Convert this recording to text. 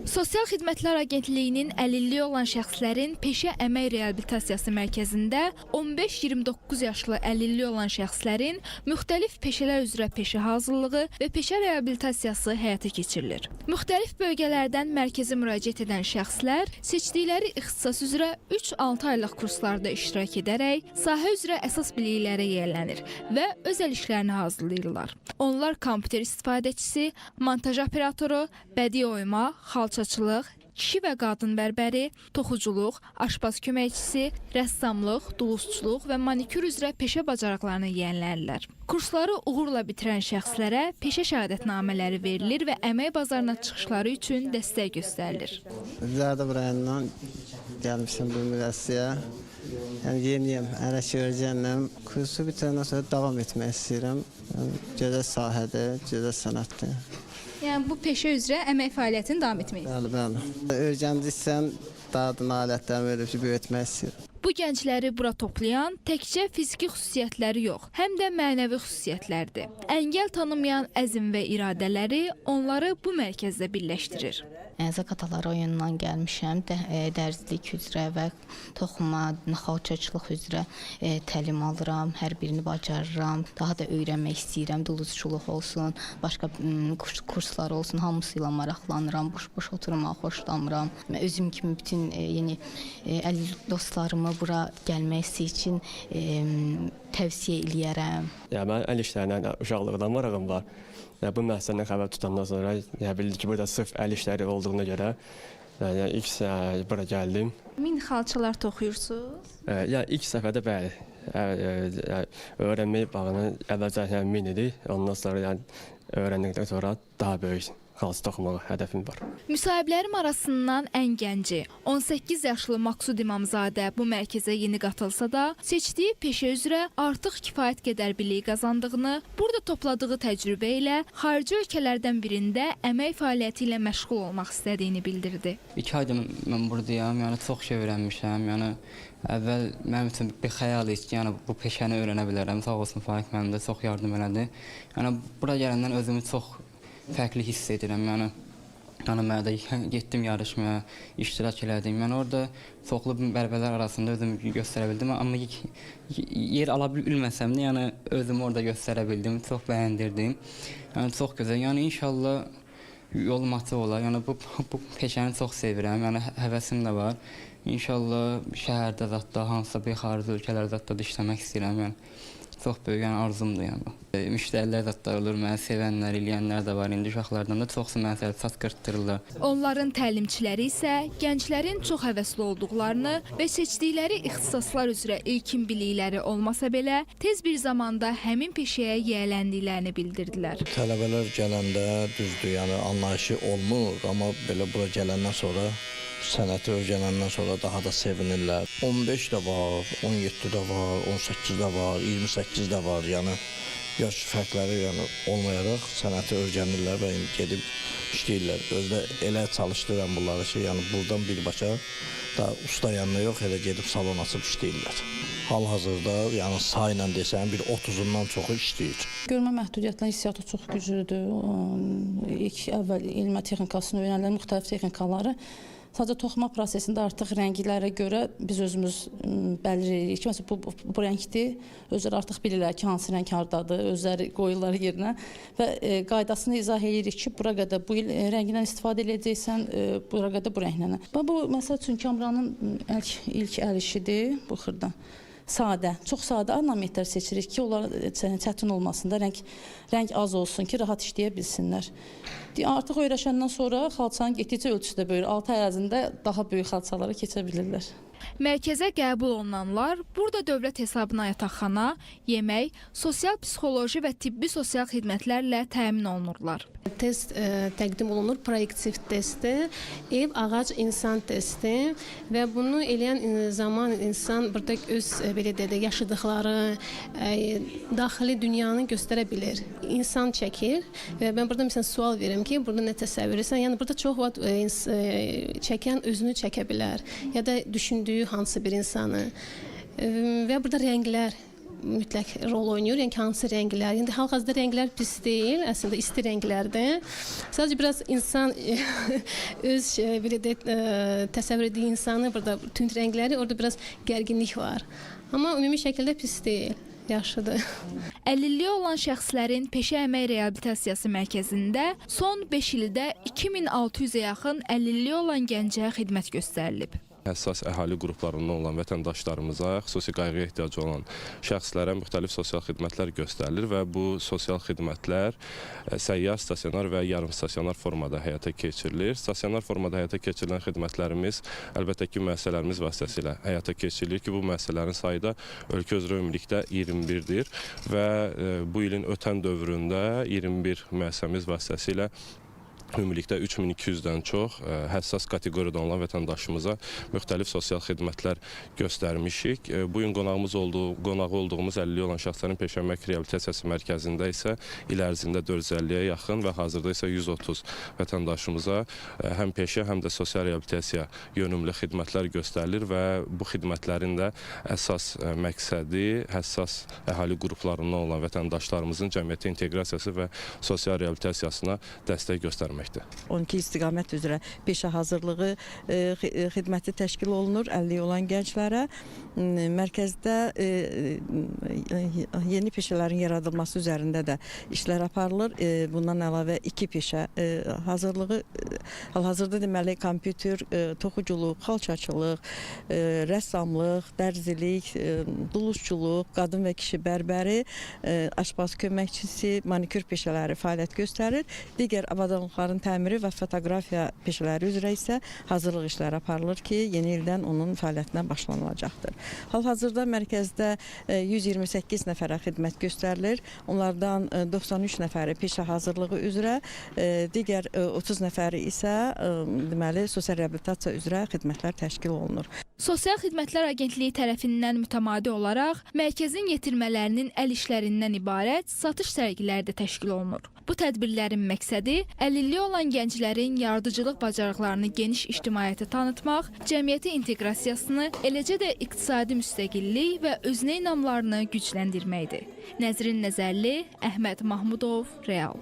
Sosial Xidmətlər Agentliyinin əlilliyi olan şəxslərin peşə əmək reabilitasiyası mərkəzində 15-29 yaşlı əlilliyi olan şəxslərin müxtəlif peşələr üzrə peşə hazırlığı və peşə reabilitasiyası həyata keçirilir. Müxtəlif bölgələrdən mərkəzə müraciət edən şəxslər seçdikləri ixtisas üzrə 3-6 aylıq kurslarda iştirak edərək sahə üzrə əsas biliklərə yiyələnir və öz əl işlərini hazırlayırlar. Onlar kompüter istifadəçisi, montaj operatoru, bədii oyma, xalçaçılıq, kişi və qadın bərbəri, toxuculuq, aşpaz köməkçisi, rəssamlıq, dulusçuluq və manikür üzrə peşə bacarıqlarını yiyələnirlər. Kursları uğurla bitirən şəxslərə peşə şəhadətnamələri verilir və əmək bazarına çıxışları üçün dəstək göstərilir. Zərdab rayonundan gəlmişəm bu müəssisəyə. Yəni yeniyəm, hələ ki öyrənirəm. Kursu bitirəndən sonra davam etmək istəyirəm. Gözəl sahədir, gözəl sənətdir. Yəni bu peşə üzrə əmək fəaliyyətini davam etmək istəyir. Bəli. Öyrəndiksən daha da nailiyyətlərimi verib böyütmək istəyirəm. Bu gəncləri bura toplayan təkcə fiziki xüsusiyyətləri yox, həm də mənəvi xüsusiyyətlərdir. Əngəl tanımayan əzm və iradələri onları bu mərkəzdə birləşdirir. Zaqatala rayonundan gəlmişəm, dərzilik üzrə və toxuma, xalçaçılıq üzrə təlim alıram, hər birini bacarıram, daha da öyrənmək istəyirəm, dulusçuluq olsun, başqa kurslar olsun, hamısı ilə maraqlanıram, boş-boş oturmağı xoşlamıram. Özüm kimi bütün yeni əlil dostlarımı bura gəlməsi üçün tövsiyə eləyərəm. Mən əl işlərinə uşaqlıqdan marağım var. Bu müəssisədən xəbər tutandan sonra bildim ki, burada sırf əl işləri olduğuna görə ilk bura gəldim. Min xalçalar toxuyursunuz? İlk səfərdə bəli. Öyrənmək bağını əvvəlcə min idi. Ondan sonra öyrəndikdən sonra daha böyük xalça toxumağa hədəfim var. Müsahiblərim arasından ən gənci, 18 yaşlı Maqsud İmamzadə bu mərkəzə yeni qatılsa da, seçdiyi peşə üzrə artıq kifayət qədər bilik qazandığını, burada topladığı təcrübə ilə xarici ölkələrdən birində əmək fəaliyyəti ilə məşğul olmaq istədiyini bildirdi. 2 aydır mən buradayam, yəni çox şey öyrənmişəm, yəni əvvəl mənim üçün bir xəyal idi ki, yəni bu peşəni öyrənə bilərəm, sağ olsun Faiq mənim də çox yardım elədi. Yəni bura gələndən özümü çox fərqli hiss edirəm, yəni mən də getdim yarışmaya, iştirak elədim. Yəni orada çoxlu bərbələr arasında özümü göstərə bildim, amma yer ala bilməsəm də, yəni özümü orada göstərə bildim, çox bəyəndirdim. Yəni çox gözəl. Yəni inşallah yolum açıq olar. Yəni bu peşəni çox sevirəm, yəni həvəsim də var. İnşallah şəhərdə zətdə, hansısa bir xarici ölkələrdə zətdə işləmək istəyirəm, yəni. Çox böyük arzumdur yəni. Müştərilər zətlər olur, məni sevənlər, eləyənlər də var. İndi uşaqlardan da çoxsu mənə çatqırtdırırlar. Onların təlimçiləri isə gənclərin çox həvəsli olduqlarını və seçdikləri ixtisaslar üzrə ilkin bilikləri olmasa belə, tez bir zamanda həmin peşəyə yiyələndiklərini bildirdilər. Tələbələr gələndə düzdür, yəni anlayışı olmur, amma belə bura gələndən sonra sənəti öyrənəndən sonra daha da sevinirlər. 15 də var, 17 də var, 18 də var, 28 də var. Yəni yaş fərqləri olmayaraq sənəti öyrənirlər və gedib işləyirlər. Özdə elə çalışdıram bunları ki, yəni buradan birbaşa da usta yanına yox, elə gedib salon açıb işləyirlər. Hal-hazırda, yəni sayla desəm, bir 30-undan çoxu işləyir. Görmə məhdudiyyətlə hissiyatı çox güclüdür. İlk əvvəl elmə texnikasını öyrənirlər, müxtəlif texnikaları. Sadəcə toxuma prosesində artıq rənglərə görə biz özümüz bəlirləyirik ki, məsələn, bu rəngdir, özləri artıq bilirlər ki, hansı rəng hardadır, özləri qoyurlar yerinə və qaydasını izah edirik ki, bura qədər bu il rəngindən istifadə edəcəksən, bura qədər bu rənglə. Bu, məsəl üçün, Kamranın ilk əl işidir bu xırda. Sadə, çox sadə ornamentlər seçirik ki, onlar çətin olmasında rəng az olsun ki, rahat işləyə bilsinlər. Artıq öyrəşəndən sonra xalçanın getdikcə ölçüsü də böyür. 6 ay ərzində daha böyük xalçalara keçə bilirlər. Mərkəzə qəbul olunanlar burada dövlət hesabına yataqxana, yemək, sosial psixoloji və tibbi sosial xidmətlərlə təmin olunurlar. Test təqdim olunur, proyektiv testi, ev, ağac, insan testi və bunu eləyən zaman insan burada öz belə deyə yaşadıqları daxili dünyanı göstərə bilir. İnsan çəkir və mən burada məsələn sual verirəm ki, burada nə təsəvvür edirsən? Yəni burada çox vaxt çəkən özünü çəkə bilər ya da düşündüyü hansı bir insanı və burada rənglər mütləq rol oynayır. Yəni hansı rənglər? İndi hal-hazırda rənglər pis deyil, əslində isti rənglərdir. Sadəcə biraz insan öz belə təsəvvür etdiyi insanı burada tünd rəngləri, orada biraz gərginlik var. Amma ümumi şəkildə pis deyil. Yaxşıdır. Əlilliyi olan şəxslərin peşə əmək reabilitasiyası mərkəzində son 5 ildə 2600-ə yaxın əlilliyi olan gəncə xidmət göstərilib. Həssas əhali qruplarından olan vətəndaşlarımıza, xüsusi qayğıya ehtiyacı olan şəxslərə müxtəlif sosial xidmətlər göstərilir və bu sosial xidmətlər səyyar, stasionar və yarım stasionar formada həyata keçirilir. Stasionar formada həyata keçirilən xidmətlərimiz əlbəttə ki, müəssisələrimiz vasitəsilə həyata keçirilir ki, bu müəssisələrin sayı da ölkə üzrə ümumilikdə 21-dir və bu ilin ötən dövründə 21 müəssisəmiz vasitəsilə ümumilikdə 3200-dən çox həssas kateqoriyada olan vətəndaşımıza müxtəlif sosial xidmətlər göstərmişik. Bu gün qonağı olduğumuz əlilliyi olan şəxslərin peşə əmək reabilitasiyası mərkəzində isə il ərzində 450-yə yaxın və hazırda isə 130 vətəndaşımıza həm peşə, həm də sosial reabilitasiya yönümlü xidmətlər göstərilir və bu xidmətlərin də əsas məqsədi həssas əhali qruplarından olan vətəndaşlarımızın cəmiyyətə inteqrasiyası və sosial reabilitasiyasına dəstək göstərməkdir. 12 istiqamət üzrə peşə hazırlığı xidməti təşkil olunur əlilliyi olan gənclərə. Mərkəzdə yeni peşələrin yaradılması üzərində də işlər aparılır. Bundan əlavə 2 peşə hazırlığı, hal-hazırda deməli kompüter, toxuculuq, xalçaçılıq, rəssamlıq, dərzilik, duluzçuluq, qadın və kişi bərbəri, aşpaz köməkçisi, manikür peşələri fəaliyyət göstərir. Digər avadanlıqların təmiri və fotoqrafiya peşələri üzrə isə hazırlıq işləri aparılır ki, yeni ildən onun fəaliyyətinə başlanılacaqdır. Hal-hazırda mərkəzdə 128 nəfərə xidmət göstərilir. Onlardan 93 nəfəri peşə hazırlığı üzrə, digər 30 nəfəri isə deməli sosial reabilitasiya üzrə xidmətlər təşkil olunur. Sosial Xidmətlər Agentliyi tərəfindən mütəmadi olaraq mərkəzin yetirmələrinin əl işlərindən ibarət satış sərgiləri də təşkil olunur. Bu tədbirlərin məqsədi əlilliyi olan gənclərin yaradıcılıq bacarıqlarını geniş ictimaiyyətə tanıtmaq, cəmiyyəti inteqrasiyasını, eləcə də iqtisadi müstəqillik və özünə inamlarını gücləndirməkdir. Nəzrin Nəzərli, Əhməd Mahmudov, Real.